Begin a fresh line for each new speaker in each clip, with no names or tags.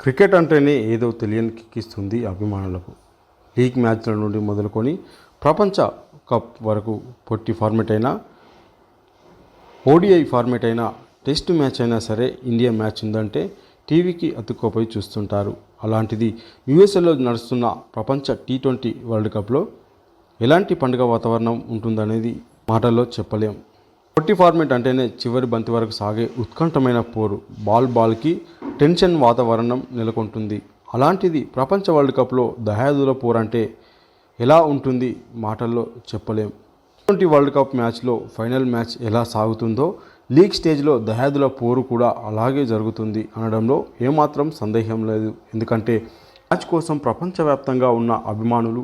Cricket అంటేనే ఏదో తెలియని కిక్కిస్తుంది అభిమానులకు. లీగ్ మ్యాచ్ల నుండి మొదలుకొని ప్రపంచ కప్ వరకు పొట్టి ఫార్మేట్ అయినా, ఓడిఐ ఫార్మేట్ అయినా, టెస్ట్ మ్యాచ్ అయినా సరే ఇండియా మ్యాచ్ ఉందంటే టీవీకి అతుక్కోపోయి చూస్తుంటారు. అలాంటిది యూఎస్ఏలో నడుస్తున్న ప్రపంచ టీ20 వరల్డ్ కప్లో ఎలాంటి పండుగ వాతావరణం ఉంటుందనేది మాటల్లో చెప్పలేం. పొట్టి ఫార్మేట్ అంటేనే చివరి బంతి వరకు సాగే ఉత్కంఠమైన పోరు, బాల్కి టెన్షన్ వాతావరణం నెలకొంటుంది. అలాంటిది ప్రపంచ వరల్డ్ కప్లో దహాదుల పోరు అంటే ఎలా ఉంటుంది మాటల్లో చెప్పలేం. టీ20 వరల్డ్ కప్ మ్యాచ్లో ఫైనల్ మ్యాచ్ ఎలా సాగుతుందో లీగ్ స్టేజ్లో దహాదుల పోరు కూడా అలాగే జరుగుతుంది అనడంలో ఏమాత్రం సందేహం లేదు. ఎందుకంటే మ్యాచ్ కోసం ప్రపంచవ్యాప్తంగా ఉన్న అభిమానులు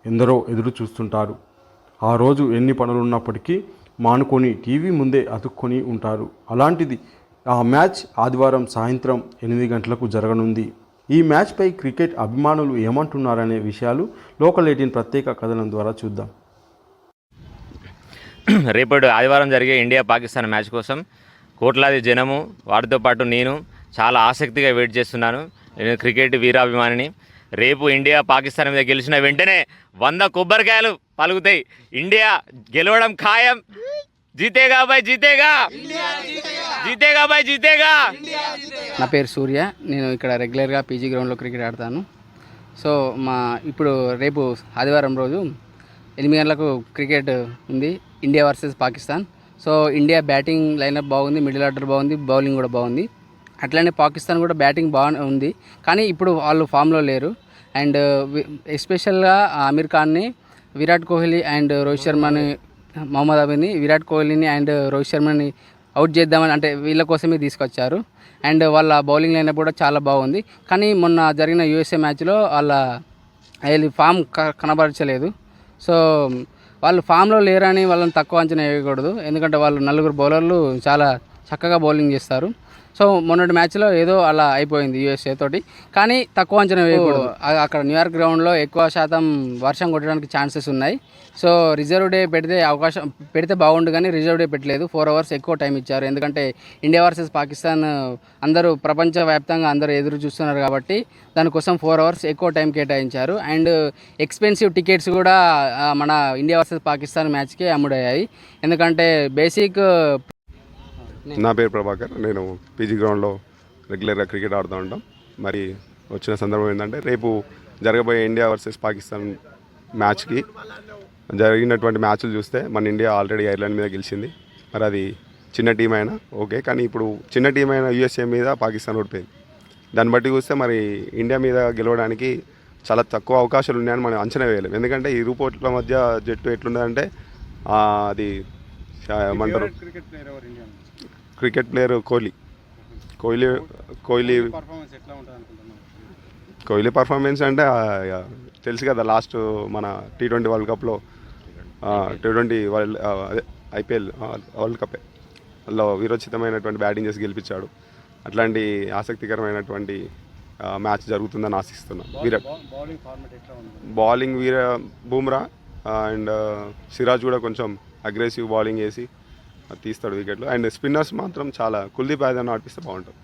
ఎందరో ఎదురు చూస్తుంటారు. ఆ రోజు ఎన్ని పనులున్నప్పటికీ మానుకొని టీవీ ముందే అతుక్కొని ఉంటారు. అలాంటిది ఆ మ్యాచ్ ఆదివారం సాయంత్రం 8 గంటలకు జరగనుంది. ఈ మ్యాచ్పై క్రికెట్ అభిమానులు ఏమంటున్నారనే విషయాలు లోకల్ 18 ప్రత్యేక కథనం ద్వారా చూద్దాం.
రేపటి ఆదివారం జరిగే ఇండియా పాకిస్తాన్ మ్యాచ్ కోసం కోట్లాది జనము, వాటితో పాటు నేను చాలా ఆసక్తిగా వెయిట్ చేస్తున్నాను. నేను క్రికెట్ వీరాభిమానిని. రేపు ఇండియా పాకిస్తాన్ మీద గెలిచిన వెంటనే 100 కొబ్బరికాయలు పలుకుతాయి. ఇండియా గెలవడం ఖాయం. జీతేగా బాయ్, జీతేగా, జీతేగా బాయ్, జీతేగా.
నా పేరు సూర్య. నేను ఇక్కడ రెగ్యులర్గా పీజీ గ్రౌండ్లో క్రికెట్ ఆడతాను. సో ఇప్పుడు రేపు ఆదివారం రోజు 8 గంటలకు క్రికెట్ ఉంది, India versus Pakistan. So India batting lineup బాగుంది, మిడిల్ ఆర్డర్ బాగుంది, బౌలింగ్ కూడా బాగుంది. అట్లనే పాకిస్తాన్ కూడా బ్యాటింగ్ బాగానే ఉంది, కానీ ఇప్పుడు వాళ్ళు ఫామ్లో లేరు. అండ్ ఎస్పెషల్గా అమీర్ ఖాన్ని, విరాట్ కోహ్లీ అండ్ రోహిత్ శర్మని, మహమ్మద్ అబీని, విరాట్ కోహ్లీని అండ్ రోహిత్ శర్మని అవుట్ చేద్దామని అంటే వీళ్ళ కోసమే తీసుకొచ్చారు. అండ్ వాళ్ళ బౌలింగ్ లైనప్ కూడా చాలా బాగుంది. కానీ మొన్న జరిగిన యూఎస్ఏ మ్యాచ్లో వాళ్ళ ఫామ్ కనబరచలేదు. సో వాళ్ళు ఫామ్లో లేరని వాళ్ళని తక్కువ అంచనా వేయకూడదు, ఎందుకంటే వాళ్ళు 4 బౌలర్లు చాలా చక్కగా బౌలింగ్ చేస్తారు. సో మొన్నటి మ్యాచ్లో ఏదో అలా అయిపోయింది యూఎస్ఏ తోటి, కానీ తక్కువ అంచనా వేయకూడదు. అక్కడ న్యూయార్క్ గ్రౌండ్లో ఎక్కువ శాతం వర్షం కొట్టడానికి ఛాన్సెస్ ఉన్నాయి. సో రిజర్వ్ డే పెడితే బాగుండు, కానీ రిజర్వ్ డే పెట్టలేదు. 4 అవర్స్ ఎక్కువ టైం ఇచ్చారు, ఎందుకంటే ఇండియా వర్సెస్ పాకిస్తాన్ అందరూ ప్రపంచవ్యాప్తంగా అందరూ ఎదురు చూస్తున్నారు కాబట్టి దానికోసం 4 అవర్స్ ఎక్కువ టైం కేటాయించారు. అండ్ ఎక్స్పెన్సివ్ టికెట్స్ కూడా మన ఇండియా వర్సెస్ పాకిస్తాన్ మ్యాచ్కే అమ్ముడయ్యాయి. ఎందుకంటే బేసిక్.
నా పేరు ప్రభాకర్. నేను పీజీ గ్రౌండ్లో రెగ్యులర్గా క్రికెట్ ఆడుతూ ఉంటాం. మరి వచ్చిన సందర్భం ఏంటంటే, రేపు జరగబోయే ఇండియా వర్సెస్ పాకిస్తాన్ మ్యాచ్కి జరిగినటువంటి మ్యాచ్లు చూస్తే మన ఇండియా ఆల్రెడీ ఐర్లాండ్ మీద గెలిచింది. మరి అది చిన్న టీం అయినా ఓకే, కానీ ఇప్పుడు చిన్న టీం అయినా యూఎస్ఏ మీద పాకిస్తాన్ ఓడిపోయింది. దాన్ని బట్టి చూస్తే మరి ఇండియా మీద గెలవడానికి చాలా తక్కువ అవకాశాలు ఉన్నాయని మనం అంచనా వేయలేము. ఎందుకంటే ఈ రూపోట్ల మధ్య జట్టు ఎట్లున్నదంటే, అది ఏమంటారు, క్రికెట్ ప్లేయర్ కోహ్లీ పర్ఫార్మెన్స్ అంటే తెలుసు కదా. లాస్ట్ మన టీ20 వరల్డ్ కప్లో, టీ20 ఐపీఎల్ వరల్డ్ కప్లో వీరోచితమైనటువంటి బ్యాటింగ్ చేసి గెలిపించాడు. అట్లాంటి ఆసక్తికరమైనటువంటి మ్యాచ్ జరుగుతుందని ఆశిస్తున్నాం. బౌలింగ్ బూమ్రా అండ్ సిరాజ్ కూడా కొంచెం అగ్రెసివ్ బౌలింగ్ వేసి తీస్తాడు వికెట్లు. అండ్ స్పిన్నర్స్ మాత్రం చాలా కుల్దీప్ యాదవ్ ఆడిపిస్తే బాగుంటుంది.